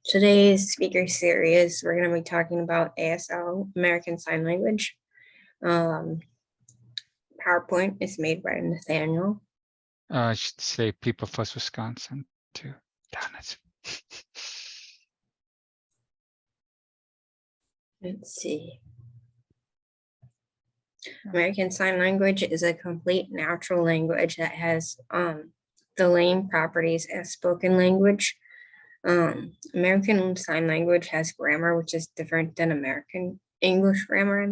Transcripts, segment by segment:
Today's speaker series, we're going to be talking about ASL, American Sign Language. PowerPoint is made by Nathaniel. I should say People First Wisconsin too. Darn it. Let's see. American Sign Language is a complete natural language that has the same properties as spoken language. American Sign Language has grammar, which is different than American English grammar.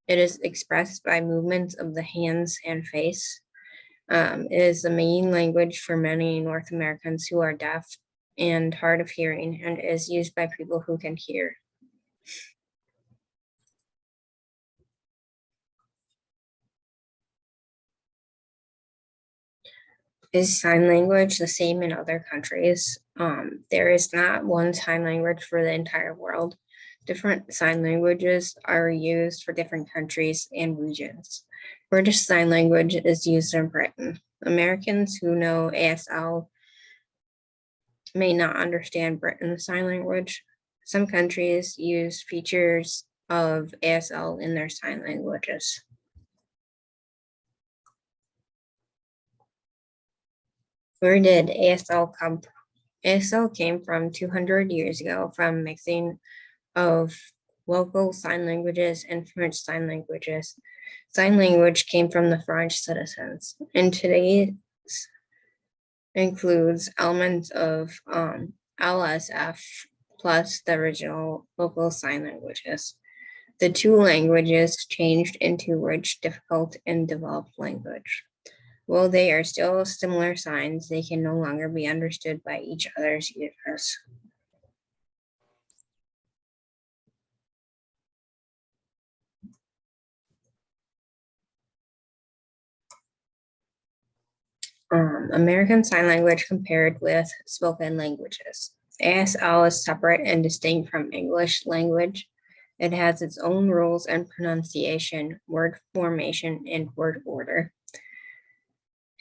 It is expressed by movements of the hands and face. It is the main language for many North Americans who are deaf and hard of hearing, and is used by people who can hear. Is sign language the same in other countries? There is not one sign language for the entire world. Different sign languages are used for different countries and regions. British Sign Language is used in Britain. Americans who know ASL may not understand Britain's sign language. Some countries use features of ASL in their sign languages. Where did ASL come from? ASL came from 200 years ago from mixing of local sign languages and French sign languages. Sign language came from the French citizens, and today includes elements of LSF plus the original local sign languages. The two languages changed into rich, difficult, and developed language. While they are still similar signs, they can no longer be understood by each other's users. American Sign Language compared with spoken languages. ASL is separate and distinct from English language. It has its own rules and pronunciation, word formation, and word order.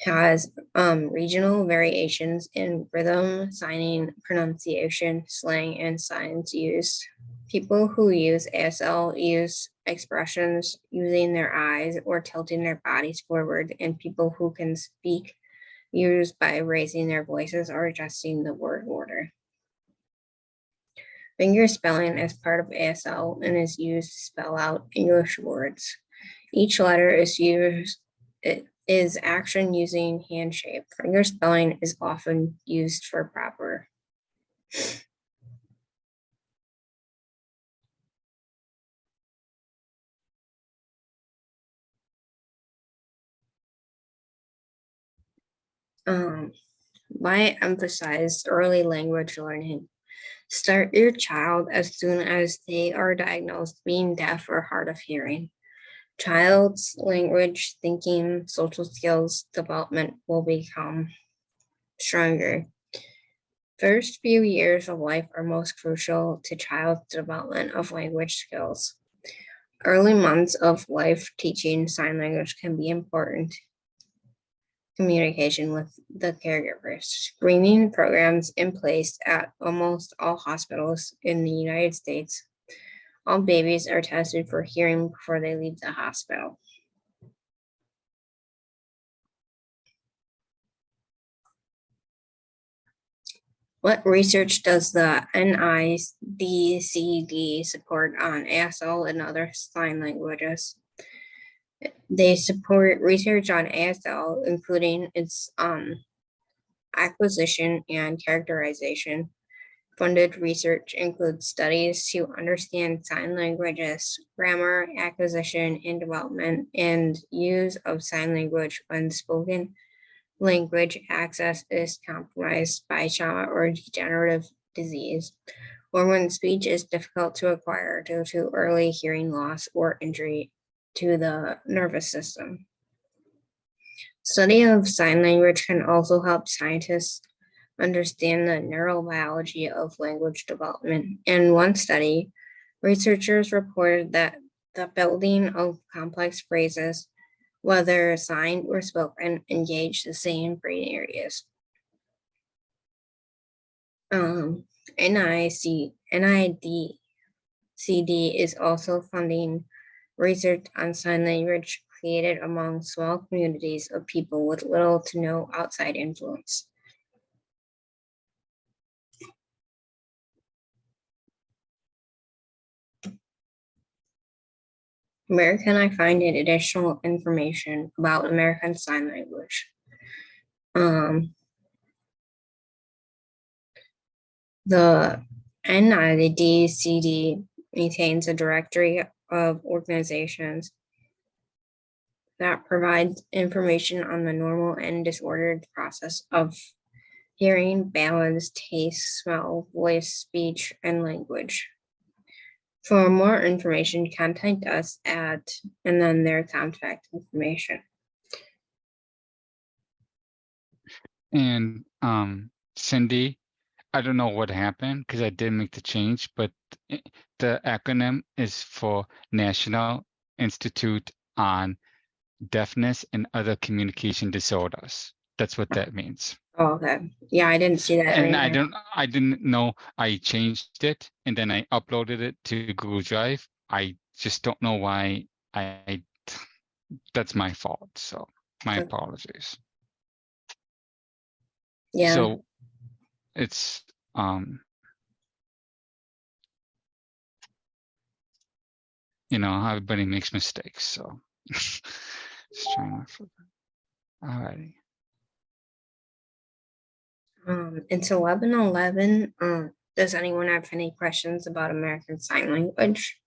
Has regional variations in rhythm, signing, pronunciation, slang, and signs used. People who use ASL use expressions using their eyes or tilting their bodies forward, and people who can speak use by raising their voices or adjusting the word order. Finger spelling is part of ASL and is used to spell out English words. Each letter is used. It is action using hand shape. Finger spelling is often used for proper. Why emphasize early language learning? Start your child as soon as they are diagnosed being deaf or hard of hearing. Child's language, thinking, social skills development will become stronger. First few years of life are most crucial to child's development of language skills. Early months of life teaching sign language can be important. Communication with the caregivers. Screening programs in place at almost all hospitals in the United States. All babies are tested for hearing before they leave the hospital. What research does the NIDCD support on ASL and other sign languages? They support research on ASL, including its acquisition and characterization. Funded research includes studies to understand sign languages, grammar, acquisition, and development, and use of sign language when spoken language access is compromised by trauma or degenerative disease, or when speech is difficult to acquire due to early hearing loss or injury to the nervous system. Study of sign language can also help scientists understand the neurobiology of language development. In one study, researchers reported that the building of complex phrases, whether signed or spoken, engage the same brain areas. NIDCD is also funding research on sign language created among small communities of people with little to no outside influence. Where can I find additional information about American Sign Language? The NIDCD maintains a directory of organizations that provides information on the normal and disordered process of hearing, balance, taste, smell, voice, speech, and language. For more information, contact us at, and then their contact information. And Cindy, I don't know what happened because I did make the change, but the acronym is for National Institute on Deafness and Other Communication Disorders. That's what that means. Oh, okay. Yeah, I didn't see that. And anywhere. I didn't know I changed it and then I uploaded it to Google Drive. I just don't know why that's my fault. So my apologies. Yeah. So it's you know, everybody makes mistakes, so just trying to. Alrighty. It's 11:11. Does anyone have any questions about American Sign Language?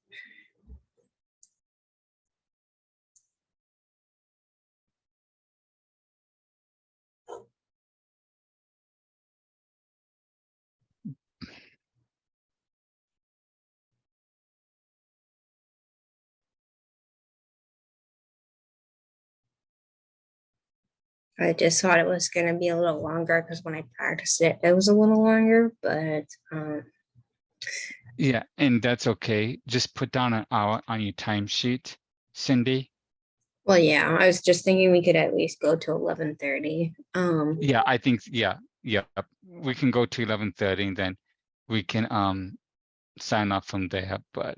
I just thought it was going to be a little longer because when I practiced it, it was a little longer, but yeah, and that's okay. Just put down an hour on your timesheet, Cindy. Well, yeah, I was just thinking we could at least go to 11:30. Yeah, I think yeah, we can go to 11:30 and then we can sign off from there. But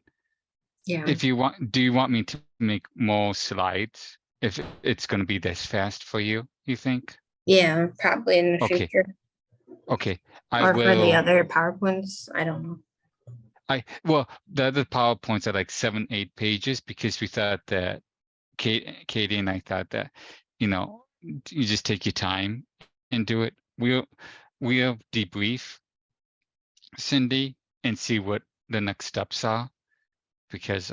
yeah, if you want, do you want me to make more slides if it's going to be this fast for you, you think? yeah, probably in the Okay, future. okay. I Or for the will. other PowerPoints, I don't know. Well, the other PowerPoints are like 7, 8 pages because we thought that Katie and I thought that, you know, you just take your time and do it. We'll debrief Cindy and see what the next steps are because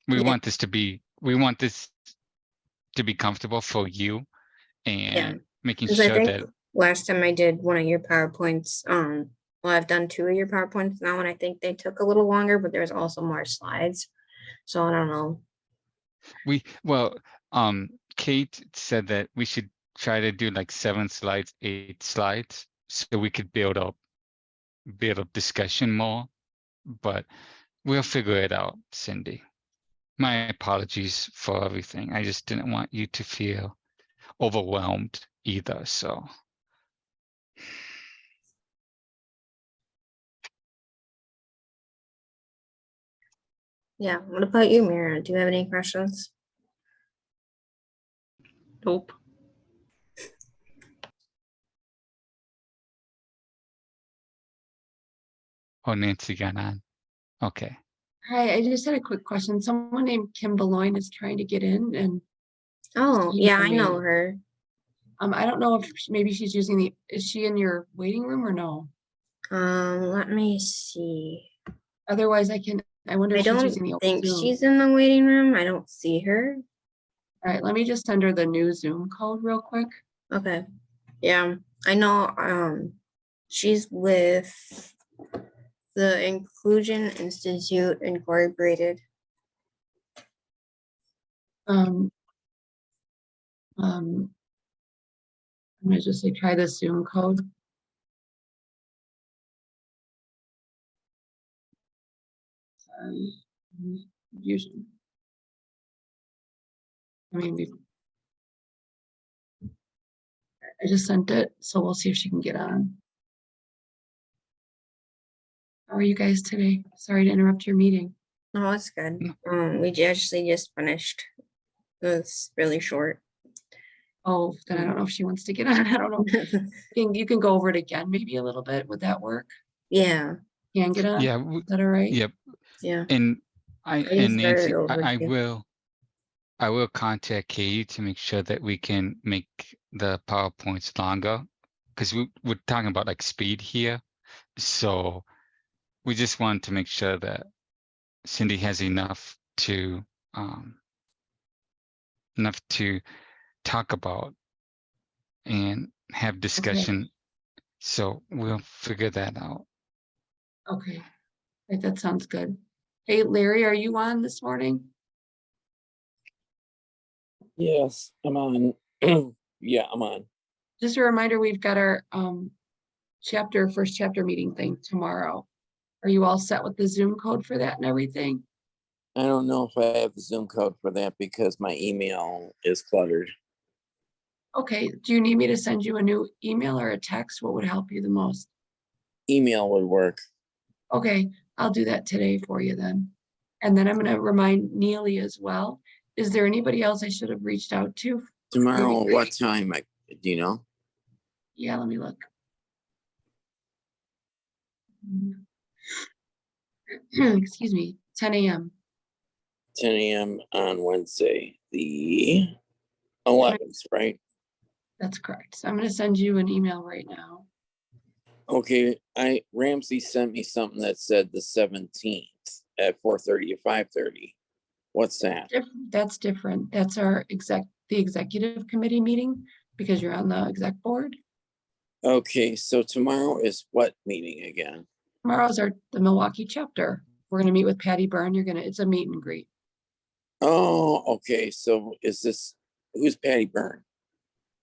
we Yeah, want this to be comfortable for you yeah, and making because I sure think that last time I did one of your PowerPoints, well, I've done two of your PowerPoints now, and I think they took a little longer, but there's also more slides. So I don't know. Kate said that we should try to do like 7 slides, 8 slides so we could build up discussion more, but we'll figure it out, Cindy. My apologies for everything. I just didn't want you to feel overwhelmed either, so. Yeah, what about you, Mira? Do you have any questions? Nope. Oh, Nancy got on. Okay. Hi, I just had a quick question. Someone named Kim Beloin is trying to get in and Oh, yeah, I email know me. her. I don't know if maybe she's using is she in your waiting room or no? Let me see. Otherwise I wonder I if she's don't using the old think Zoom. she's in the waiting room. I don't see her. All right, let me just send her the new Zoom code real quick. Okay. Yeah, I know. She's with the Inclusion Institute Incorporated. I'm gonna just say try this Zoom code. Confusion. I just sent it, so we'll see if she can get on. are you guys today? Sorry to interrupt your meeting. Oh, it's good. No. We actually just finished. It's really short. Oh, then I don't know if she wants to get on. I don't know. You can go over it again, maybe a little bit. Would that work? Yeah, Can get on? Yeah, Is that all right? yep. yeah. And I can start Nancy, it over I too. will contact Katie to make sure that we can make the PowerPoints longer, because we're talking about like speed here. So we just want to make sure that Cindy has enough to talk about and have discussion. So we'll figure that out. Okay. Right, that sounds good. Hey, Larry, are you on this morning? Yes, I'm on. Yeah, I'm on. Just a reminder, we've got our first chapter meeting thing tomorrow. Are you all set with the Zoom code for that and everything? I don't know if I have the Zoom code for that because my email is cluttered. Okay, do you need me to send you a new email or a text? What would help you the most? Email would work. Okay, I'll do that today for you then. And then I'm gonna remind Neely as well. Is there anybody else I should have reached out to? Tomorrow, what time? Do you know? Yeah, let me look. Excuse me, 10 a.m. 10 a.m. on Wednesday, the 11th, right? That's correct. So I'm gonna send you an email right now. Okay, Ramsey sent me something that said the 17th at 4:30 to 5:30. What's that? That's different. That's our the executive committee meeting because you're on the exec board. Okay, so tomorrow is what meeting again? Tomorrow's the Milwaukee chapter. We're gonna meet with Patty Byrne. It's a meet and greet. Oh, okay. So who's Patty Byrne?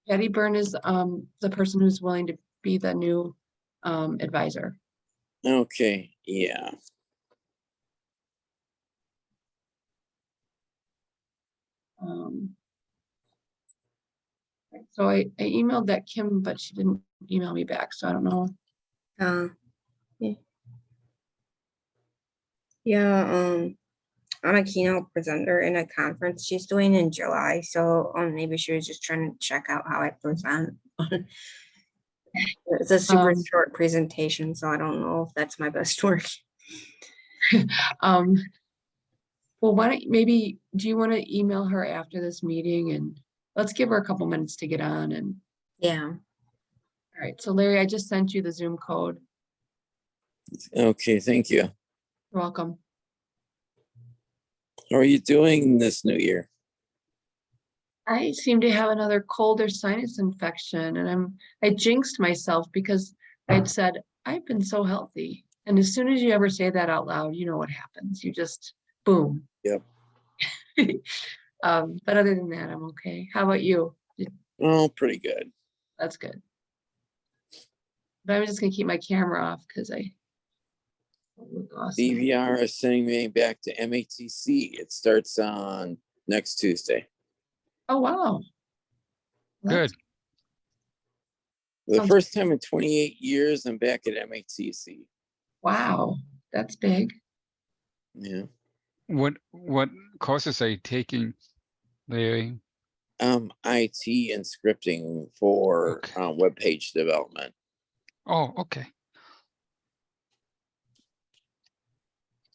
Patty Byrne is the person who's willing to be the new advisor. Okay, yeah. So I emailed that Kim, but she didn't email me back. So I don't know. Yeah. Yeah, I'm a keynote presenter in a conference she's doing in July, so maybe she was just trying to check out how I present. It's a super short presentation, so I don't know if that's my best work. Well, why don't maybe do you want to email her after this meeting and let's give her a couple minutes to get on and Yeah. all right. So Larry, I just sent you the Zoom code. Okay, thank you. You're welcome. How are you doing this new year? I seem to have another cold or sinus infection and I jinxed myself because I'd said, I've been so healthy. And as soon as you ever say that out loud, you know what happens. You just boom. Yep. But other than that, I'm okay. How about you? Oh, pretty good. That's good. But I'm just gonna keep my camera off because I look awesome. DVR is sending me back to MATC. It starts on next Tuesday. Oh, wow. Good. The first time in 28 years, I'm back at MATC. Wow, that's big. Yeah. What courses are you taking, Larry? IT and scripting for web page development. Oh, okay.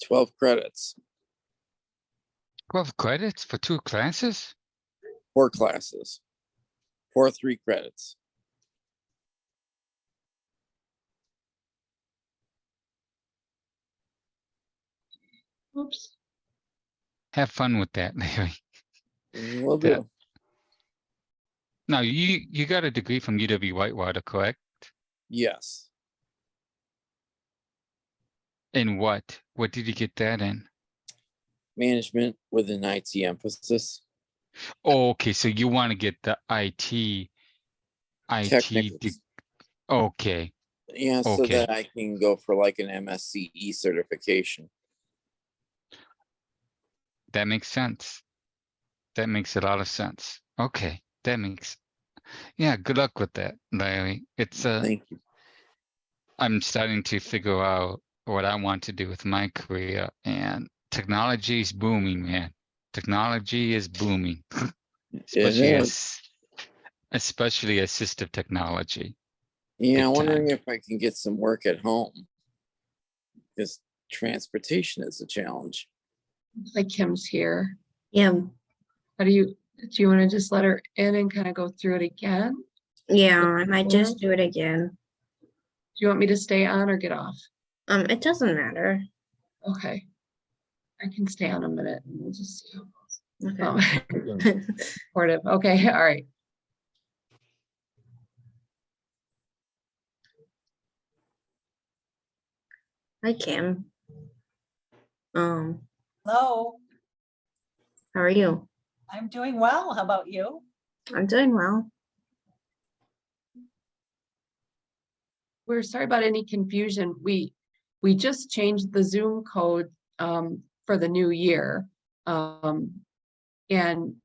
12 credits. 12 credits for 2 classes? 4 classes. 3 credits. Oops. Have fun with that, Larry. Will do. Now, you got a degree from UW-Whitewater, correct? Yes. In what? What did you get that in? Management with an IT emphasis. Oh, okay, so you want to get the IT. Okay. Yeah, so that I can go for like an MSCE certification. That makes sense. That makes a lot of sense. Okay, that makes. Yeah, good luck with that, Larry. It's Thank you. I'm starting to figure out what I want to do with my career. And technology is booming, man. Technology is booming, especially is. especially assistive technology. Yeah, Big I'm wondering time. if I can get some work at home. Because transportation is a challenge. Looks like Kim's here. Yeah, Do you want to just let her in and kind of go through it again? yeah, I might just do it again. Do you want me to stay on or get off? It doesn't matter. Okay. I can stay on a minute and we'll just see how it Okay. goes. Supportive. Okay, all right. Hi, Kim. How Hello, are you? I'm doing well. How about you? I'm doing well. We're sorry about any confusion. We just changed the Zoom code for the new year. And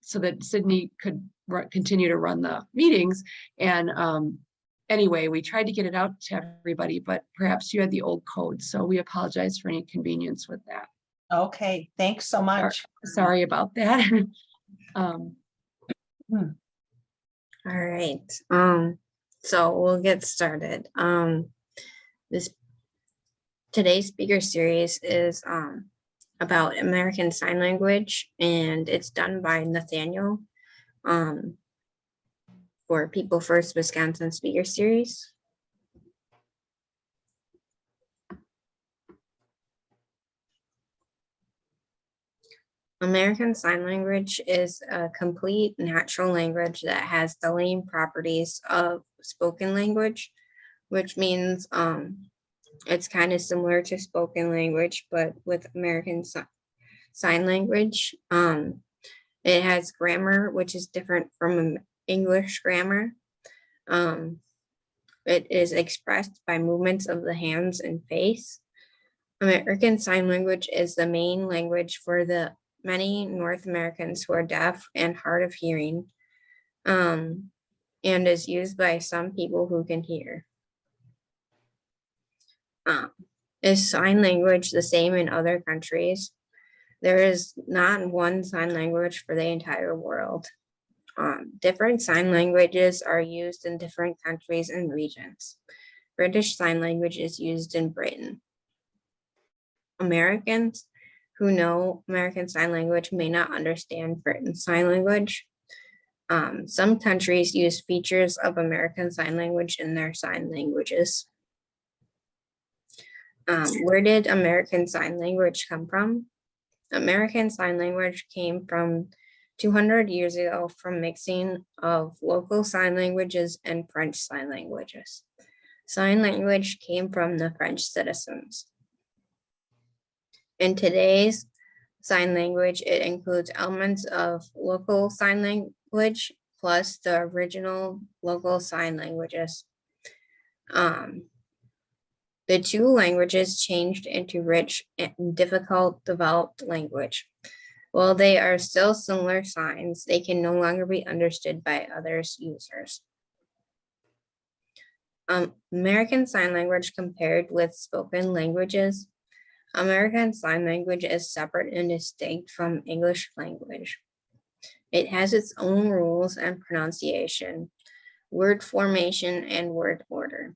so that Sydney could continue to run the meetings. And anyway, we tried to get it out to everybody, but perhaps you had the old code. So we apologize for any inconvenience with that. Okay, thanks so much. Sorry about that. All right. So we'll get started. This today's speaker series is about American Sign Language, and it's done by Nathaniel for People First Wisconsin Speaker Series. American Sign Language is a complete natural language that has the same properties of spoken language, which means it's kind of similar to spoken language, but with American Sign Language. It has grammar, which is different from English grammar. It is expressed by movements of the hands and face. American Sign Language is the main language for the many North Americans who are deaf and hard of hearing, and is used by some people who can hear. Is sign language the same in other countries? There is not one sign language for the entire world. Different sign languages are used in different countries and regions. British Sign Language is used in Britain. Americans who know American Sign Language may not understand British Sign Language. Some countries use features of American Sign Language in their sign languages. Where did American Sign Language come from? American Sign Language came from 200 years ago from mixing of local sign languages and French sign languages. Sign language came from the French citizens. In today's sign language, it includes elements of local sign language plus the original local sign languages. The two languages changed into rich and difficult developed language. While they are still similar signs, they can no longer be understood by other users. American Sign Language compared with spoken languages. American Sign Language is separate and distinct from English language. It has its own rules and pronunciation, word formation, and word order.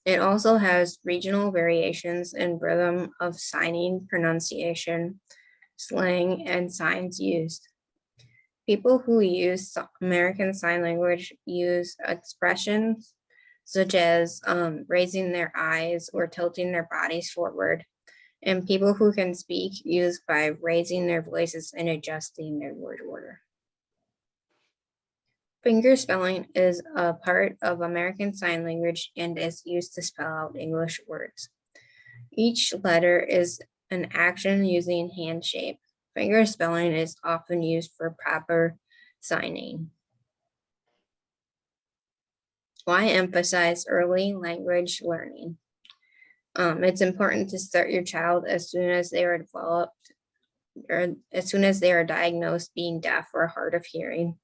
It also has regional variations in rhythm of signing, pronunciation, slang, and signs used. People who use American Sign Language use expressions such as raising their eyes or tilting their bodies forward. And people who can speak use by raising their voices and adjusting their word order. Finger spelling is a part of American Sign Language and is used to spell out English words. Each letter is an action using hand shape. Finger spelling is often used for proper signing. Why emphasize early language learning? It's important to start your child as soon as they are developed, or as soon as they are diagnosed being deaf or hard of hearing.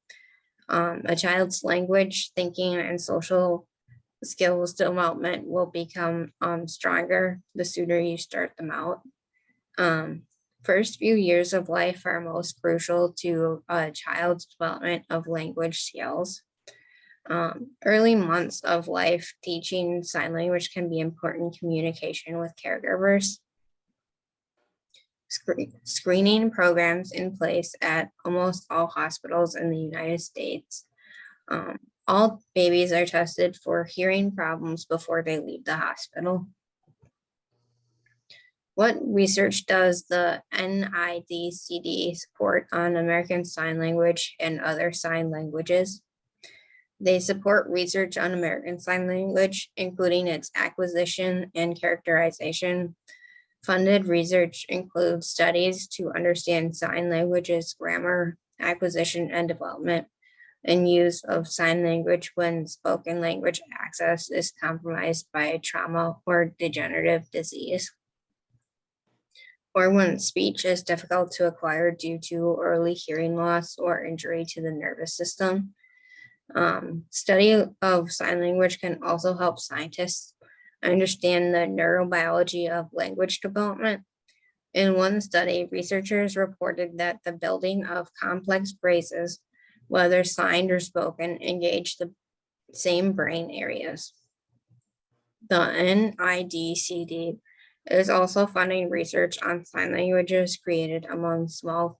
A child's language, thinking, and social skills development will become stronger the sooner you start them out. First few years of life are most crucial to a child's development of language skills. Early months of life teaching sign language can be important in communication with caregivers. Screening programs in place at almost all hospitals in the United States. All babies are tested for hearing problems before they leave the hospital. What research does the NIDCD support on American Sign Language and other sign languages? They support research on American Sign Language, including its acquisition and characterization. Funded research includes studies to understand sign languages, grammar, acquisition and development, and use of sign language when spoken language access is compromised by a trauma or degenerative disease, or when speech is difficult to acquire due to early hearing loss or injury to the nervous system. Study of sign language can also help scientists understand the neurobiology of language development. In one study, researchers reported that the building of complex phrases, whether signed or spoken, engage the same brain areas. The NIDCD is also funding research on sign languages created among small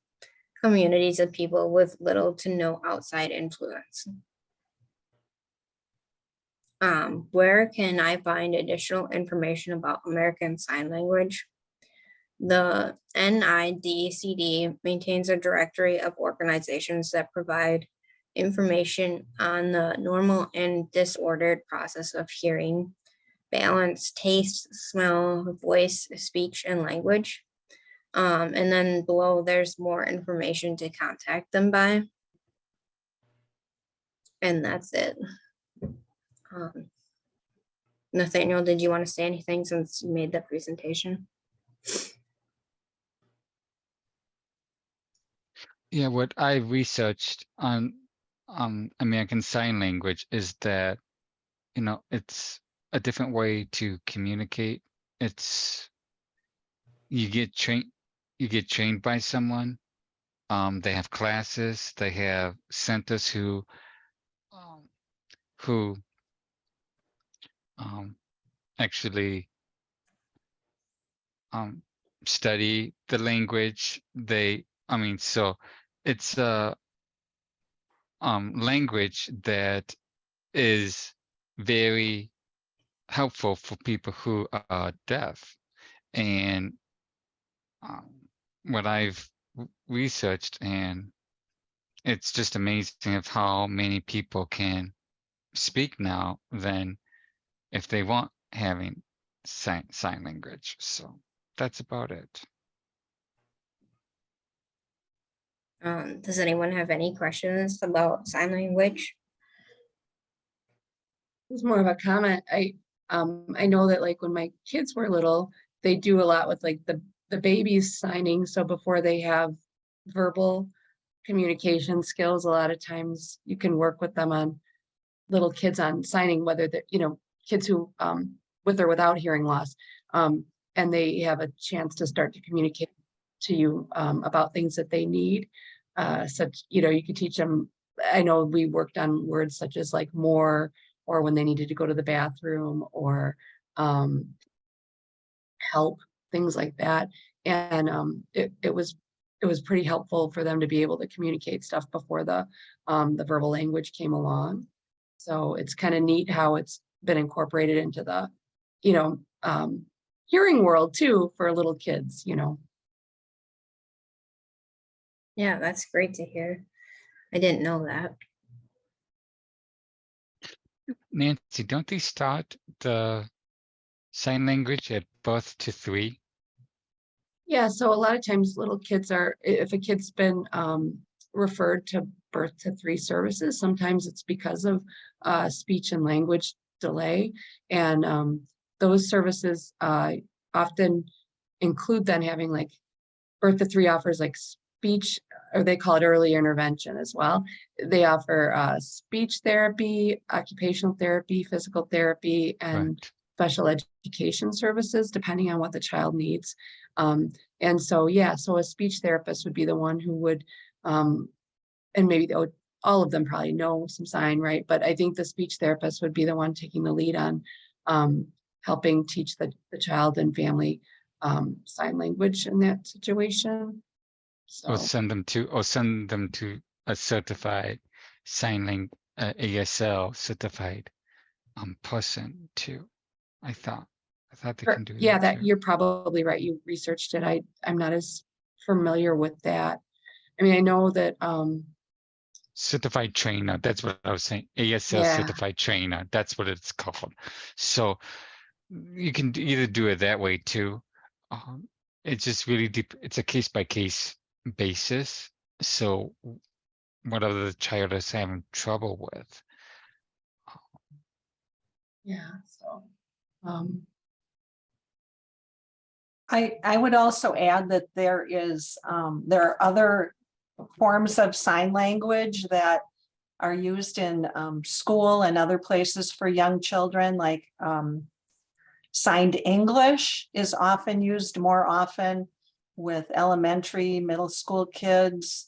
communities of people with little to no outside influence. Where can I find additional information about American Sign Language? The NIDCD maintains a directory of organizations that provide information on the normal and disordered process of hearing, balance, taste, smell, voice, speech, and language. And then below, there's more information to contact them by. And that's it. Nathaniel, did you want to say anything since you made the presentation? Yeah, what I researched on American Sign Language is that, you know, it's a different way to communicate. It's you get trained by someone. They have classes. They have centers who actually study the language. So it's a language that is very helpful for people who are deaf. And what I've researched, and it's just amazing of how many people can speak now than if they weren't having sign language. So that's about it. Does anyone have any questions about sign language? It's more of a comment. I know that like when my kids were little, they do a lot with like the babies signing. So before they have verbal communication skills, a lot of times you can work with them on little kids on signing, whether they're, you know, kids who with or without hearing loss. And they have a chance to start to communicate to you about things that they need. Such, you know, you could teach them. I know we worked on words such as like more, or when they needed to go to the bathroom, or help, things like that. And it was pretty helpful for them to be able to communicate stuff before the verbal language came along. So it's kind of neat how it's been incorporated into the, you know, hearing world too for little kids, you know. Yeah, that's great to hear. I didn't know that. Nancy, don't they start the sign language at birth to 3? Yeah, so a lot of times little kids are, if a kid's been referred to birth to 3 services, sometimes it's because of speech and language delay. And those services often include then having like birth to 3 offers like speech, or they call it early intervention as well. They offer speech therapy, occupational therapy, physical therapy, and Right. special education services, depending on what the child needs. And so, yeah, so a speech therapist would be the one who would, and maybe all of them probably know some sign, right? But I think the speech therapist would be the one taking the lead on helping teach the child and family sign language in that situation. Or So, send them to a certified sign ASL certified person too. I thought they can do yeah, that that too. you're probably right. You researched it. I'm not as familiar with that. I mean, I know that Certified trainer. That's what I was saying. ASL yeah, certified trainer. That's what it's called. So you can either do it that way too. It's just really deep. It's a case by case basis. So whatever the child is having trouble with. yeah. So I would also add that there are other forms of sign language that are used in school and other places for young children, like signed English is often used more often with elementary, middle school kids,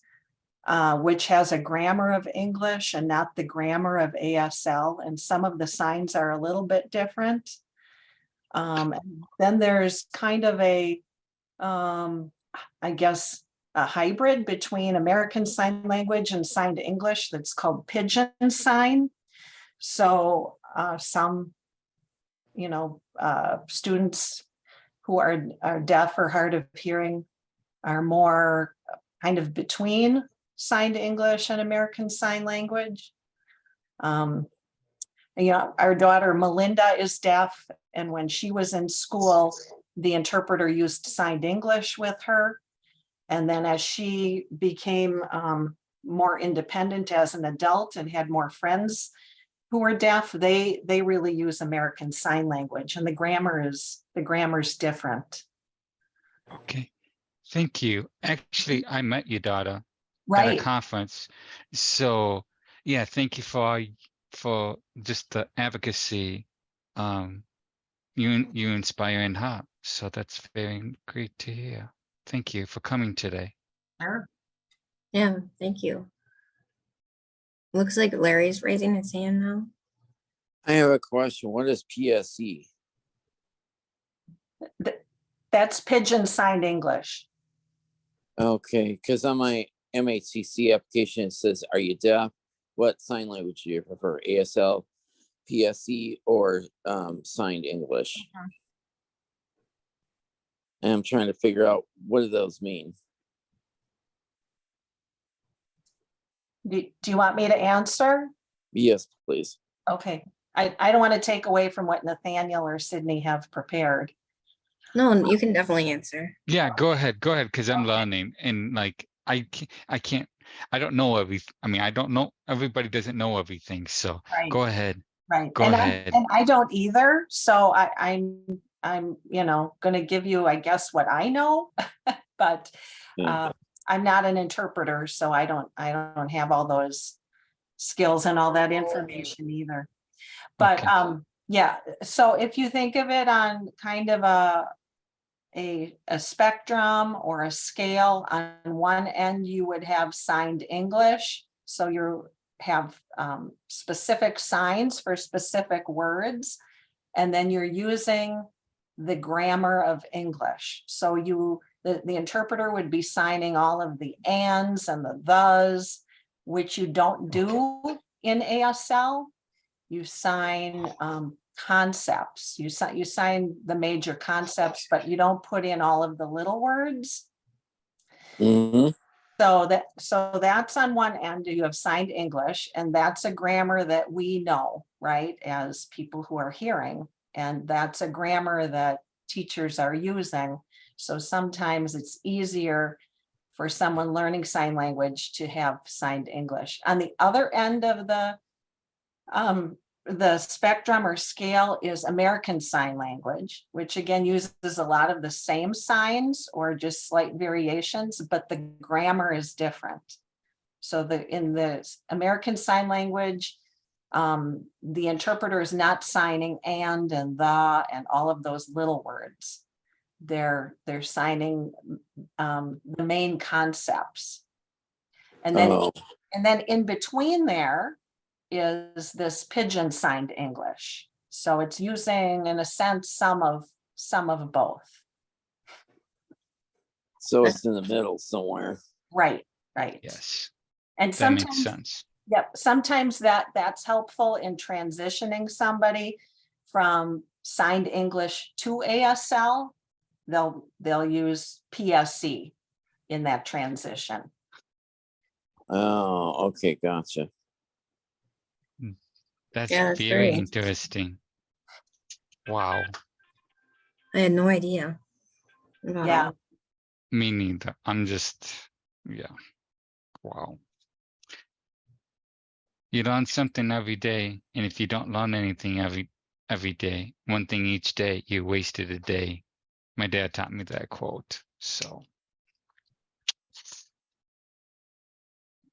which has a grammar of English and not the grammar of ASL. And some of the signs are a little bit different. Then there's kind of I guess, a hybrid between American Sign Language and signed English that's called Pigeon Sign. So some, students who are deaf or hard of hearing are more kind of between signed English and American Sign Language. Our daughter Melinda is deaf, and when she was in school, the interpreter used signed English with her. And then as she became more independent as an adult and had more friends who were deaf, they really use American Sign Language, and the grammar's different. Okay, thank you. Actually, I met your daughter at a Right. conference. So yeah, thank you for just the advocacy you inspire in her. So that's very great to hear. Thank you for coming today. Sure. Yeah, thank you. Looks like Larry's raising his hand now. I have a question. What is PSE? That's Pigeon Signed English. Okay, because on my MHCC application, it says, are you deaf? What sign language do you prefer? ASL, PSE, or signed English? And I'm trying to figure out what do those mean. Do you want me to answer? Yes, please. Okay. I don't want to take away from what Nathaniel or Sydney have prepared. No, you can definitely answer. Yeah, go ahead, because I'm learning, and like I don't know I don't know, everybody doesn't know everything, so Right. go ahead. Right. Go ahead. I don't either. So I'm going to give you, I guess, what I know, but Yeah. I'm not an interpreter, so I don't have all those skills and all that information either. But Okay. yeah, so if you think of it on kind of a spectrum or a scale, on one end you would have signed English, so you have specific signs for specific words, and then you're using the grammar of English. So the interpreter would be signing all of the ands and the thes, which you don't do in ASL. You sign concepts. You sign the major concepts, but you don't put in all of the little words. Mm-hmm. So that's on one end. You have signed English, and that's a grammar that we know, right, as people who are hearing, and that's a grammar that teachers are using. So sometimes it's easier for someone learning sign language to have signed English. On the other end of the the spectrum or scale is American Sign Language, which again uses a lot of the same signs or just slight variations, but the grammar is different. So in the American Sign Language, the interpreter is not signing and the and all of those little words. They're signing the main concepts. And then Oh, in between there is this pigeon signed English. So it's using, in a sense, some of both. so it's in the middle somewhere. Right, right. Yes, And that makes sometimes, sense. yep, sometimes that's helpful in transitioning somebody from signed English to ASL. They'll use PSC in that transition. Oh, okay, gotcha. That's Yeah, that's very very interesting. Wow, I had no idea about Yeah. all. me neither. I'm just, yeah, wow. You learn something every day, and if you don't learn anything every day, one thing each day, you wasted a day. My dad taught me that quote. So,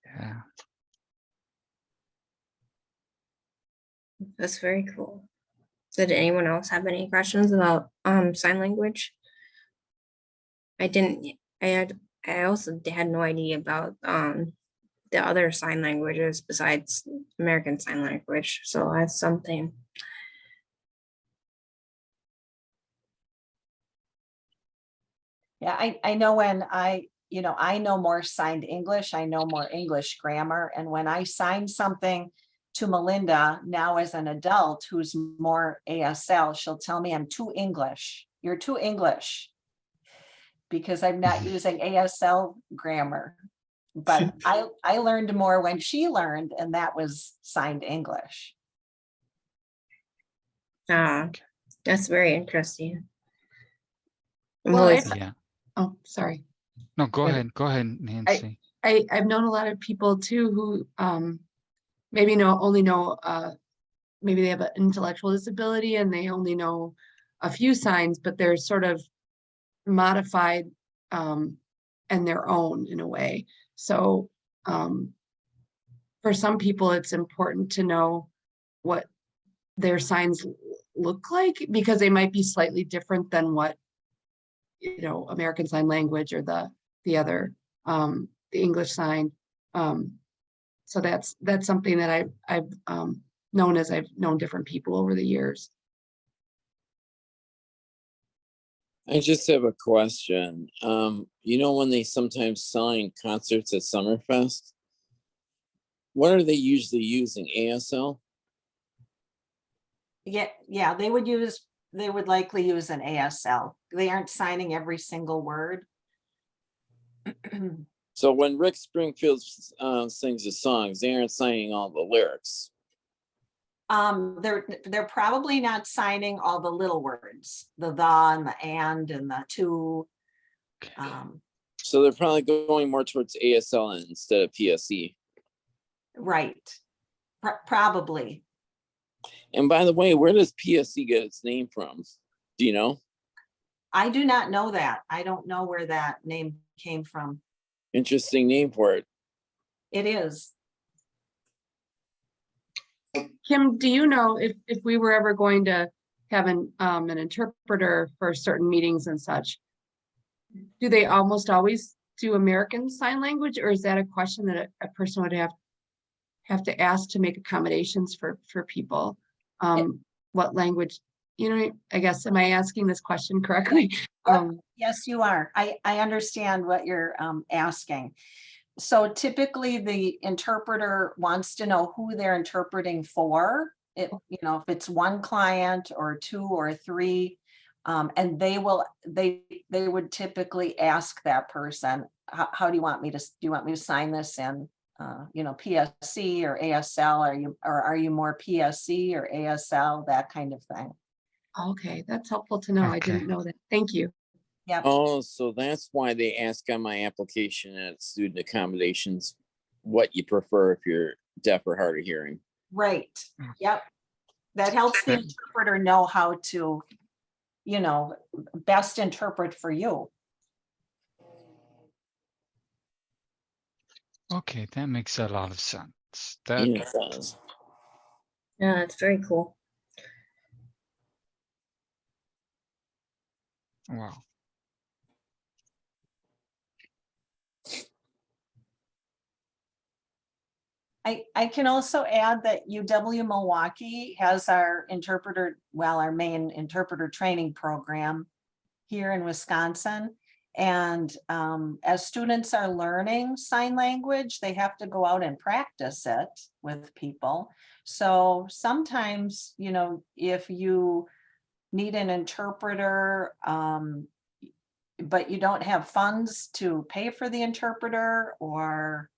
yeah. That's very cool. Did anyone else have any questions about sign language? I didn't. I also had no idea about the other sign languages besides American Sign Language. So that's something. Yeah, I know when I know more signed English, I know more English grammar. And when I sign something to Melinda now as an adult who's more ASL, she'll tell me I'm too English. You're too English. Because I'm not using ASL grammar. But I learned more when she learned, and that was signed English. That's very interesting. I'm Well, always- Yeah. Oh, sorry. No, go Yeah. ahead. Go ahead, Nancy. I've known a lot of people too who maybe only know maybe they have an intellectual disability and they only know a few signs, but they're sort of modified and their own in a way. So for some people, it's important to know what their signs look like because they might be slightly different than what American Sign Language or the other the English sign. So that's something that I've known as I've known different people over the years. I just have a question. When they sometimes sign concerts at Summerfest, what are they usually using? ASL? Yeah, they would likely use an ASL. They aren't signing every single word. So when Rick Springfield sings the songs, they aren't signing all the lyrics. They're probably not signing all the little words, the and the and the to. So they're probably going more towards ASL instead of PSE. Right. Probably. And by the way, where does PSE get its name from? Do you know? I do not know that. I don't know where that name came from. Interesting name for it. It is. Kim, do you know if we were ever going to have an interpreter for certain meetings and such, do they almost always do American Sign Language, or is that a question that a person would have to ask to make accommodations for people? What language, I guess, am I asking this question correctly? Yes, you are. I understand what you're asking. So typically the interpreter wants to know who they're interpreting for. If it's one client or two or three, and they would typically ask that person, how do you want me to sign this in PSC or ASL? Are you more PSC or ASL, that kind of thing? Okay, that's helpful to know. I Okay. didn't know that. Thank you. Yep. Oh, so that's why they ask on my application at student accommodations what you prefer if you're deaf or hard of hearing. Right. Yep. That helps the That- interpreter know how to, best interpret for you. Okay, that makes a lot of sense. That Yeah, it does. Yeah, it's very cool. wow. I can also add that UW Milwaukee has our our main interpreter training program here in Wisconsin. And as students are learning sign language, they have to go out and practice it with people. So sometimes, if you need an interpreter, but you don't have funds to pay for the interpreter, or,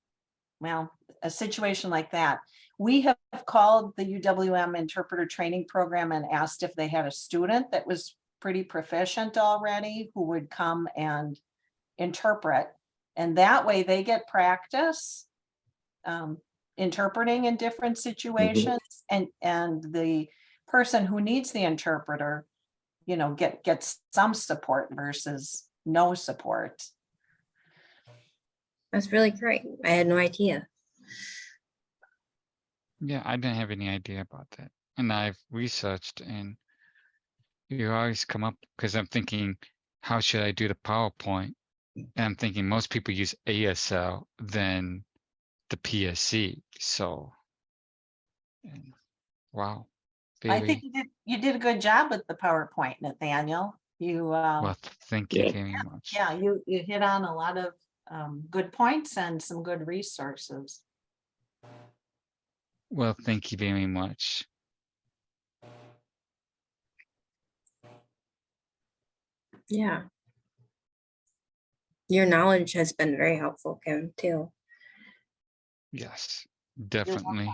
well, a situation like that, we have called the UWM interpreter training program and asked if they had a student that was pretty proficient already who would come and interpret. And that way they get practice interpreting in different situations, and the person who needs the interpreter, gets some support versus no support. That's really great. I had no idea. Yeah, I didn't have any idea about that. And I've researched, and you always come up, because I'm thinking, how should I do the PowerPoint? And I'm thinking most people use ASL than the PSC. So, wow. I think Very you did a good job with the PowerPoint, Nathaniel. You well, thank you Yeah. very much. yeah, you hit on a lot of good points and some good resources. Well, thank you very much. Yeah. Your knowledge has been very helpful, Kim, too. Yes, definitely.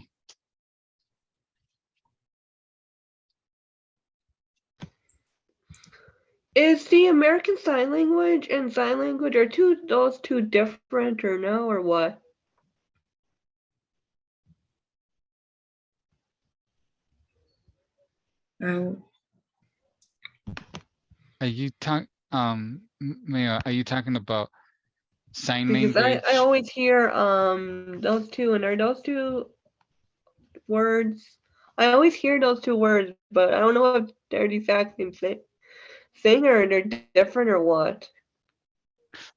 Is the American Sign Language and sign language, are those two different or no, or what? Um, Are you Maya, are you talking about sign Because language? I always hear those two, and are those two words? I always hear those two words, but I don't know if they're the exact same thing or they're different or what.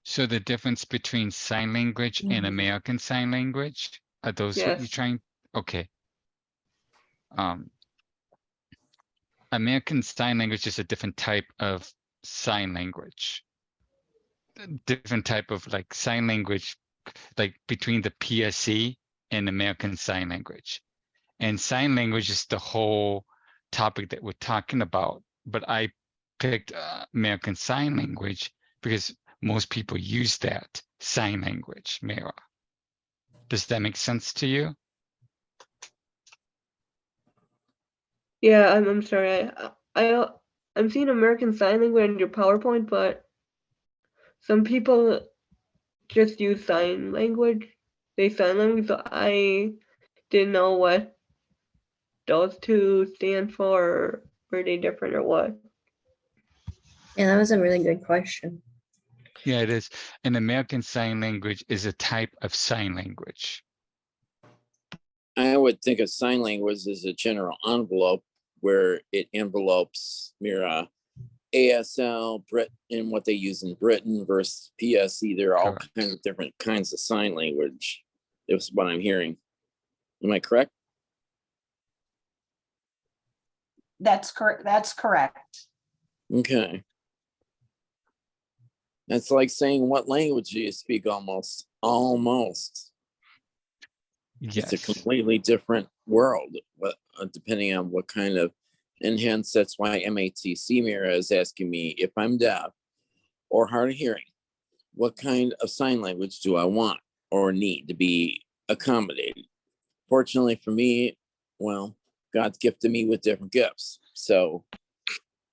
So the difference between sign language and Mhm. American Sign Language, are those what you're Yes. trying? Okay. American Sign Language is a different type of sign language. Different type of like sign language, like between the PSC and American Sign Language. And sign language is the whole topic that we're talking about. But I picked American Sign Language because most people use that sign language, Mara. Does that make sense to you? Yeah, I'm sorry. I'm seeing American Sign Language in your PowerPoint, but some people just use sign language. They sign language, so I didn't know what those two stand for, or were they different or what? Yeah, that was a really good question. Yeah, it is. An American Sign Language is a type of sign language. I would think of sign language as a general envelope where it envelopes Mira, ASL, Britain, what they use in Britain versus PSC. There are all Correct. kinds of different kinds of sign language. That's what I'm hearing. Am I correct? That's correct. That's correct. Okay. That's like saying what language do you speak almost. Almost. Yes. It's a completely different world, depending on what kind of, and hence that's why MATC Mira is asking me if I'm deaf or hard of hearing, what kind of sign language do I want or need to be accommodated? Fortunately for me, well, God's gifted me with different gifts. So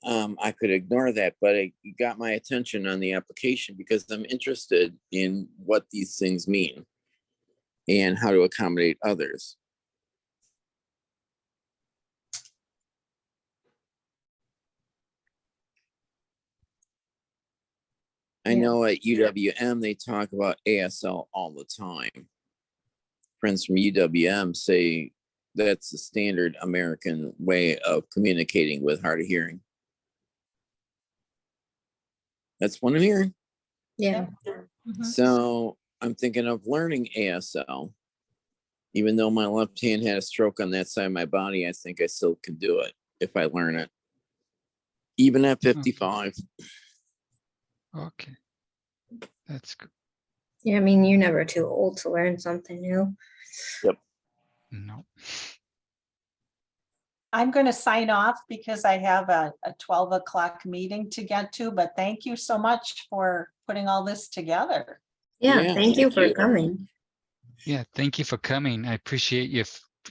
I could ignore that, but it got my attention on the application because I'm interested in what these things mean and how to accommodate others. I Yeah. know at UWM, they talk about ASL all the time. Friends from UWM say that's the standard American way of communicating with hard of hearing. That's what I'm hearing. Yeah. Mhm. So I'm thinking of learning ASL. Even though my left hand had a stroke on that side of my body, I think I still can do it if I learn it. Even at 55. Okay. That's good. Yeah, I mean, you're never too old to learn something new. No. I'm going to sign off because I have a 12 o'clock meeting to get to, but thank you so much for putting all this together. Yeah, Yeah, thank you thank for you. coming. Yeah, thank you for coming. I appreciate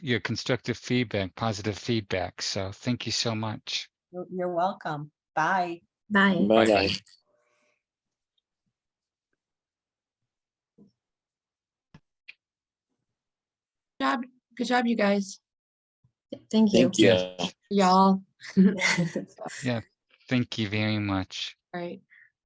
your constructive feedback, positive feedback. So thank you so much. You're welcome. Bye. Bye. Bye-bye. Good job, you guys. Thank you. Thank you. Yeah. Y'all. Yeah, thank you very much. Right.